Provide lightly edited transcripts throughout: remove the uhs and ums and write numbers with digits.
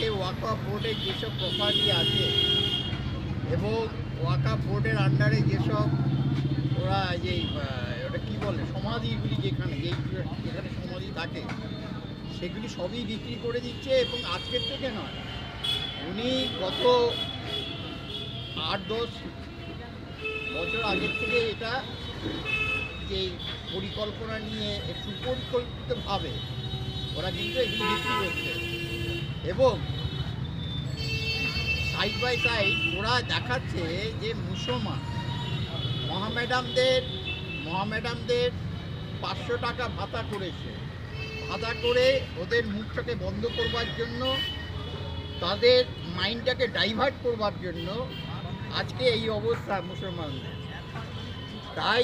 আজকে ওয়াকফ বোর্ডে যেসব প্রপার্টি আছে এবং ওয়াকফ বোর্ডের আন্ডারে যেসব ওরা যে ওটা কী বলে সমাধিগুলি যেখানে যেখানে সমাধি থাকে সেগুলি সবই বিক্রি করে দিচ্ছে। এবং আজকের থেকে নয়, উনি গত 8-10 বছর আগের থেকে এটা যে পরিকল্পনা নিয়ে সুপরিকল্পিতভাবে ওরা কিন্তু এগুলি বিক্রি করছে। এবং সাইড বাই সাইড ওরা দেখাচ্ছে যে মুসলমান মহামেডামদের 500 টাকা ভাতা করেছে। ভাতা করে ওদের মুখটাকে বন্ধ করবার জন্য, তাদের মাইন্ডটাকে ডাইভার্ট করবার জন্য আজকে এই অবস্থা মুসলমানদের। তাই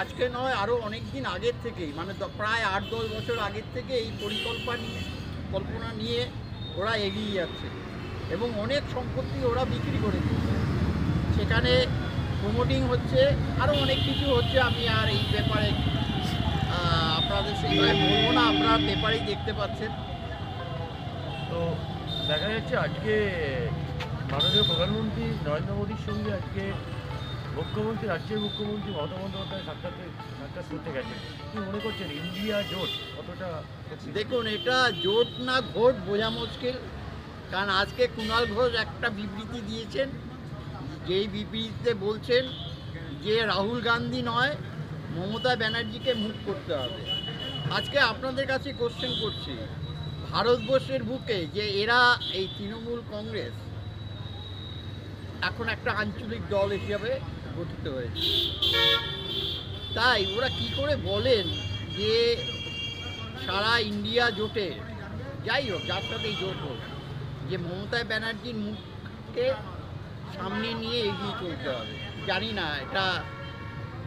আজকে নয়, আরও অনেক দিন আগের থেকেই, মানে প্রায় 8-10 বছর আগের থেকে এই পরিকল্পনা নিয়ে ওরা এগিয়ে যাচ্ছে এবং অনেক সম্পত্তি ওরা বিক্রি করে দিচ্ছে। সেখানে প্রমোটিং হচ্ছে, আরও অনেক কিছু হচ্ছে। আমি আর এই ব্যাপারে আপনাদের সেভাবে বলবো না, আপনারা পেপারেই দেখতে পাচ্ছেন। তো দেখা যাচ্ছে আজকে মাননীয় প্রধানমন্ত্রী নরেন্দ্র মোদীর সঙ্গে আজকে রাজ্যের মুখ্যমন্ত্রী মমতা বন্দ্যোপাধ্যায় সাক্ষাৎ করতে গেছেন। কি মনে করছেন, ইন্ডিয়া জোট কতটা? দেখুন, এটা জোট না ঘোট বোঝা মুশকিল। কারণ আজকে কুণাল ঘোষ একটা বিবৃতি দিয়েছেন, যেই বিবৃতিতে বলছেন যে রাহুল গান্ধী নয়, মমতা ব্যানার্জিকে মুখ করতে হবে। আজকে আপনাদের কাছে কোশ্চেন করছি, ভারতবর্ষের বুকে যে এরা এই তৃণমূল কংগ্রেস এখন একটা আঞ্চলিক দল হিসাবে গঠিত হয়েছে, তাই ওরা কি করে বলেন যে সারা ইন্ডিয়া জোটে, যাই হোক যার সাথেই জোট হোক, যে মমতা ব্যানার্জির মুখকে সামনে নিয়ে এগিয়ে চলতে হবে? জানি না, এটা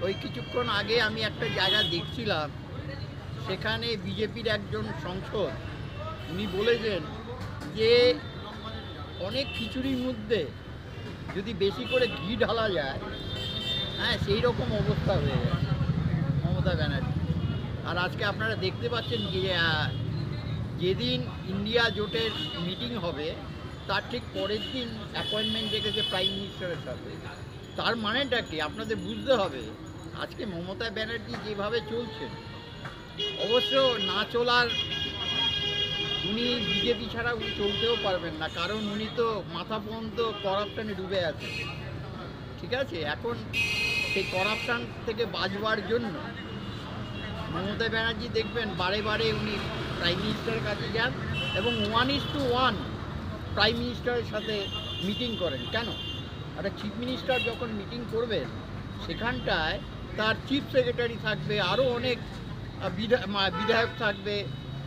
ওই কিছুক্ষণ আগে আমি একটা জায়গা দেখছিলাম, সেখানে বিজেপির একজন সংসদ উনি বলেছেন যে অনেক খিচুড়ির মধ্যে যদি বেশি করে ঘি ঢালা যায়, হ্যাঁ, সেই রকম অবস্থা হয়ে যায় মমতা ব্যানার্জি। আর আজকে আপনারা দেখতে পাচ্ছেন যে যেদিন ইন্ডিয়া জোটের মিটিং হবে তার ঠিক পরের দিন অ্যাপয়েন্টমেন্ট রেখেছে প্রাইম মিনিস্টারের সাথে। তার মানেটা কি আপনাদের বুঝতে হবে। আজকে মমতা ব্যানার্জি যেভাবে চলছেন, অবশ্য না চলার, উনি বিজেপি ছাড়া উনি চলতেও পারবেন না, কারণ উনি তো মাথা পর্যন্ত করাপশানে ডুবে আছেন। ঠিক আছে, এখন সেই করাপশান থেকে বাঁচবার জন্য মমতা ব্যানার্জি দেখবেন বারে বারে উনি প্রাইম মিনিস্টারের কাছে যান এবং 1:1 প্রাইম মিনিস্টারের সাথে মিটিং করেন। কেন? একটা চিফ মিনিস্টার যখন মিটিং করবেন, সেখানটায় তার চিফ সেক্রেটারি থাকবে, আরও অনেক বিধায়ক থাকবে,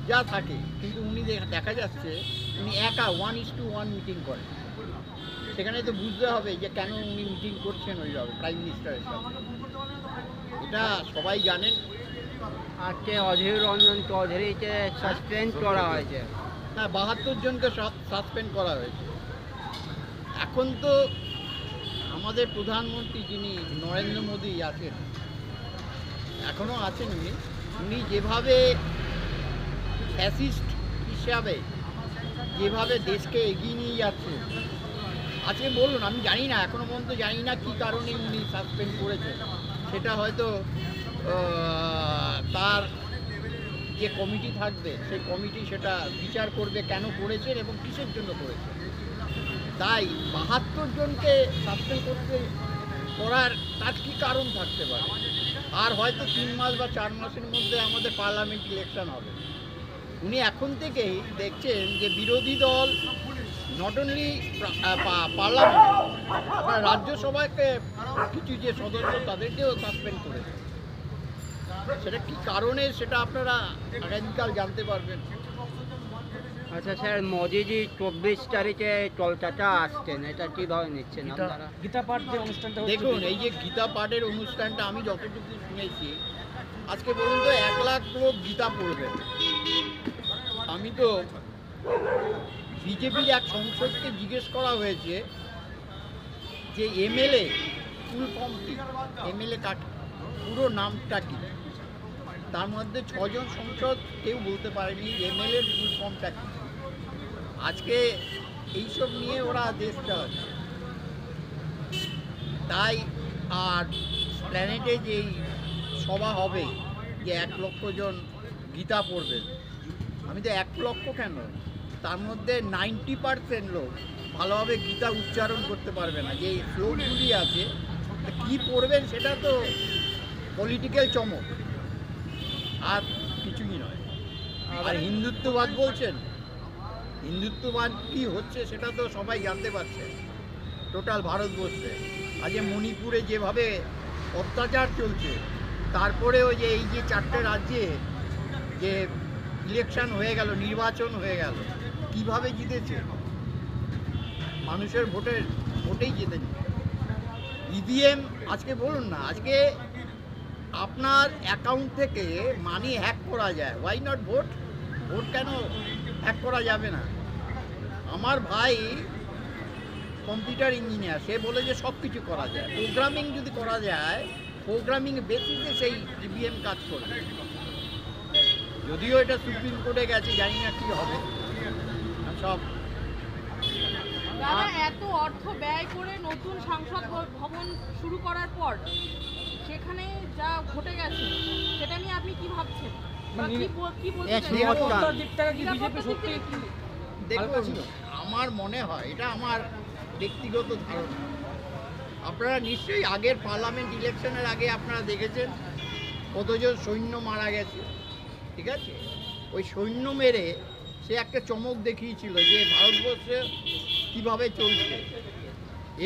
যা থাকে, কিন্তু উনি দেখা যাচ্ছে উনি একা 1:1 মিটিং করেন। সেখানে তো বুঝতে হবে যে কেন উনি মিটিং করছেন ওইভাবে প্রাইম মিনিস্টারের সাথে। এটা সবাই জানেন। আজকে অধীর রঞ্জন চৌধুরীকে সাসপেন্ড করা হয়েছে। হ্যাঁ, 72 জনকে সাসপেন্ড করা হয়েছে। এখন তো আমাদের প্রধানমন্ত্রী যিনি নরেন্দ্র মোদী আছেন, এখনও আছেন, উনি যেভাবে ফ্যাসিস্ট হিসাবে যেভাবে দেশকে এগিয়ে নিয়ে যাচ্ছেন, আজকে বলুন, আমি জানি না, এখনও পর্যন্ত জানি না কী কারণে উনি সাসপেন্ড করেছেন। সেটা হয়তো তার যে কমিটি থাকবে সেই কমিটি সেটা বিচার করবে কেন করেছেন এবং কিসের জন্য করেছেন। তাই 72 জনকে সাসপেন্ড করার তার কী কারণ থাকতে পারে? আর হয়তো 3 মাস বা 4 মাসের মধ্যে আমাদের পার্লামেন্ট ইলেকশন হবে। উনি এখন থেকেই দেখছেন যে বিরোধী দল নট অনলি পার্লামেন্ট, আপনার রাজ্যসভাকে কিছু যে সদস্য তাদেরকেও সাসপেন্ড করেছে। সেটা কী কারণে সেটা আপনারা আগামীকাল জানতে পারবেন। আচ্ছা স্যার, মোদিজি 24 তারিখে কলকাতা আসছেন, এটা কীভাবে নিচ্ছেন আপনারা? গীতা পাঠ যে অনুষ্ঠানটা হচ্ছে, দেখুন, এই যে গীতা পাঠের অনুষ্ঠানটা আমি যতটুকু শুনেছি, আজকে বলুন তো 1 লাখ লোক গীতা পড়বেন। আমি তো বিজেপির এক সংসদকে জিজ্ঞেস করা হয়েছে যে এমএলএ ফুল ফর্ম কি, এমএলএ কাকে, পুরো নামটা কি। তার মধ্যে 6 জন সংসদ কেউ বলতে পারেনি এমএলএর ফুল ফর্মটা কি। আজকে এইসব নিয়ে ওরা দেশ চালাচ্ছে। তাই আর প্ল্যানেটে যেই সভা হবে যে 1 লক্ষ জন গীতা পড়বেন, আমি তো 1 লক্ষ কেন, তার মধ্যে 90% লোক ভালোভাবে গীতা উচ্চারণ করতে পারবে না। যে শ্লোকগুলি আছে কী পড়বেন সেটা তো পলিটিক্যাল চমক, আর কিছুই নয়। আর হিন্দুত্ববাদ বলছেন, হিন্দুত্ববাদ কী হচ্ছে সেটা তো সবাই জানতে পারছে টোটাল ভারতবর্ষে। আজ মণিপুরে যেভাবে অত্যাচার চলছে, তারপরে ওই যে এই যে 4টে রাজ্যে যে ইলেকশন হয়ে গেল, নির্বাচন হয়ে গেল, কিভাবে জিতেছে, মানুষের ভোটেই জিতেছে। ইভিএম আজকে বলুন না, আজকে আপনার অ্যাকাউন্ট থেকে মানি হ্যাক করা যায়, ওয়াই নট ভোট? ভোট কেন হ্যাক করা যাবে না? আমার ভাই কম্পিউটার ইঞ্জিনিয়ার, সে বলে যে সব কিছু করা যায়, প্রোগ্রামিং যদি করা যায়, প্রোগ্রামিং বেসিসে সেই ইভিএম কাজ করবে। যদিও এটা সুপ্রিম কোর্টে গেছে, জানি না কী হবে সব। দাদা, এত অর্থ ব্যয় করে নতুন সংসদ ভবন শুরু করার পর সেখানে যা ঘটে গেছে সেটা নিয়ে আপনি কি ভাবছেন? বা কি বলতে চাইছেন? নিরাপত্তার নিরাপত্তার দিক থেকে কি? দেখুন, আমার মনে হয়, এটা আমার ব্যক্তিগত ধারণা, আপনারা নিশ্চয়ই আগের পার্লামেন্ট ইলেকশনের আগে আপনারা দেখেছেন কতজন সৈন্য মারা গেছে, ঠিক আছে? ওই সৈন্য মেরে সে একটা চমক দেখিয়েছিল যে ভারতবর্ষে কীভাবে চলছে।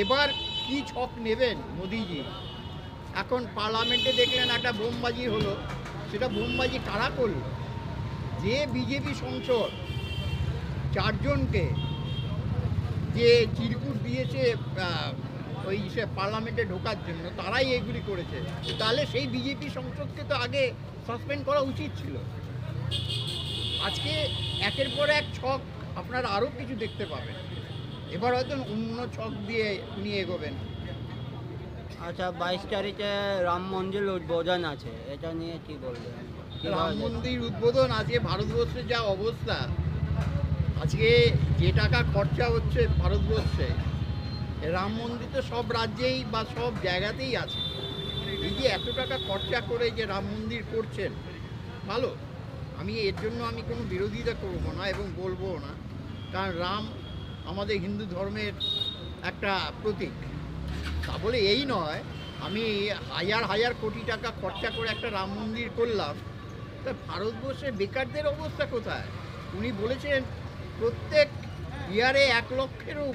এবার কি ছক নেবেন মোদিজি? এখন পার্লামেন্টে দেখলেন একটা বোমবাজি হলো, সেটা বোমবাজি কারা করল? যে বিজেপি সংসদ 4 জনকে যে চিরকুট দিয়েছে ওই সে পার্লামেন্টে ঢোকার জন্য, তারাই এগুলি করেছে। তাহলে সেই বিজেপি সংসদকে তো আগে সাসপেন্ড করা উচিত ছিল। আজকে একের পর এক ছক আপনারা আরও কিছু দেখতে পাবেন। এবার হয়তো অন্য ছক দিয়ে নিয়ে এগোবেন। আচ্ছা, 22 তারিখে রাম মন্দির উদ্বোধন আছে, এটা নিয়ে কি বলবেন? রাম মন্দির উদ্বোধন, আজকে ভারতবর্ষের যা অবস্থা, আজকে যে টাকা খরচা হচ্ছে ভারতবর্ষে, রাম মন্দির তো সব রাজ্যেই বা সব জায়গাতেই আছে। এই যে এত টাকা খরচা করে যে রাম মন্দির করছেন, ভালো, আমি এর জন্য আমি কোনো বিরোধিতা করবো না এবং বলবো না, কারণ রাম আমাদের হিন্দু ধর্মের একটা প্রতীক। তা বলে এই নয় আমি হাজার হাজার কোটি টাকা খরচা করে একটা রাম মন্দির করলাম, তা ভারতবর্ষের বেকারদের অবস্থা কোথায়? উনি বলেছেন প্রত্যেক ইয়ারে 1 লক্ষেরও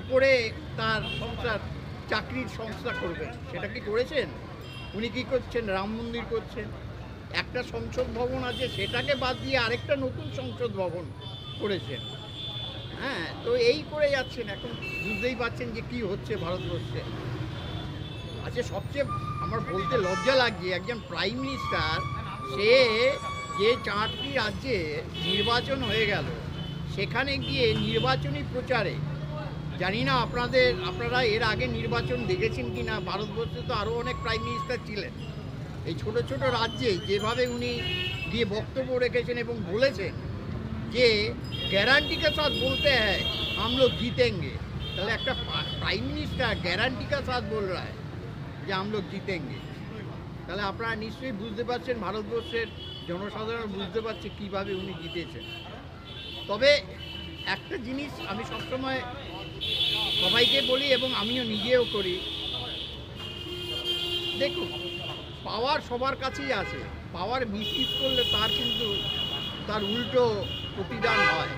উপরে তার সংসার চাকরির সংস্থা করবেন। সেটা কি করেছেন? উনি কি করছেন? রাম মন্দির করছেন। একটা সংসদ ভবন আছে, সেটাকে বাদ দিয়ে আরেকটা নতুন সংসদ ভবন করেছেন। হ্যাঁ, তো এই করে যাচ্ছেন। এখন বুঝতেই পারছেন যে কি হচ্ছে ভারতবর্ষে। আচ্ছা, সবচেয়ে আমার বলতে লজ্জা লাগছে, একজন প্রাইম মিনিস্টার, সে যে 4টি রাজ্যে নির্বাচন হয়ে গেল, সেখানে গিয়ে নির্বাচনী প্রচারে, জানি না আপনারা এর আগে নির্বাচন দেখেছেন কি না, ভারতবর্ষে তো আরও অনেক প্রাইম মিনিস্টার ছিলেন। এই ছোট ছোট রাজ্যে যেভাবে উনি গিয়ে বক্তব্য রেখেছেন এবং বলেছেন যে গ্যারান্টি কে সাথ বলতে হ্যায় हम लोग जीतेंगे, তাহলে একটা প্রাইম মিনিস্টার গ্যারান্টি কে সাথ বল রা হ্যায় যে हम लोग जीतेंगे, তাহলে আপনারা নিশ্চয়ই বুঝতে পারছেন, ভারতবর্ষের জনসাধারণ বুঝতে পারছে কীভাবে উনি জিতেছেন। তবে একটা জিনিস আমি সবসময় সবাইকে বলি এবং আমিও নিজেও করি, দেখুন, পাওয়ার সবার কাছেই আছে, পাওয়ার মিসইউজ করলে তার উল্টো প্রতিদান হয়।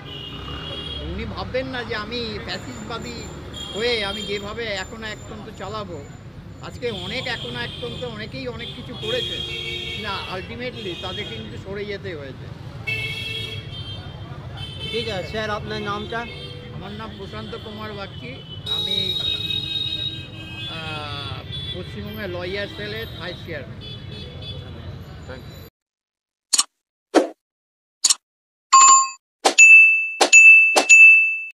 উনি ভাববেন না যে আমি ফ্যাসিস্টবাদী হয়ে আমি যেভাবে এখনো একতন্ত্র চালাবো। আজকে একতন্ত্র অনেকেই অনেক কিছু করেছে না, আলটিমেটলি তাদেরকে কিন্তু সরে যেতে হয়েছে। ঠিক আছে স্যার, আপনার নামটা? আমার নাম প্রশান্ত কুমার বাগচি, আমি পশ্চিমবঙ্গের লয়ার সেলের ভাইস চেয়ারম্যান।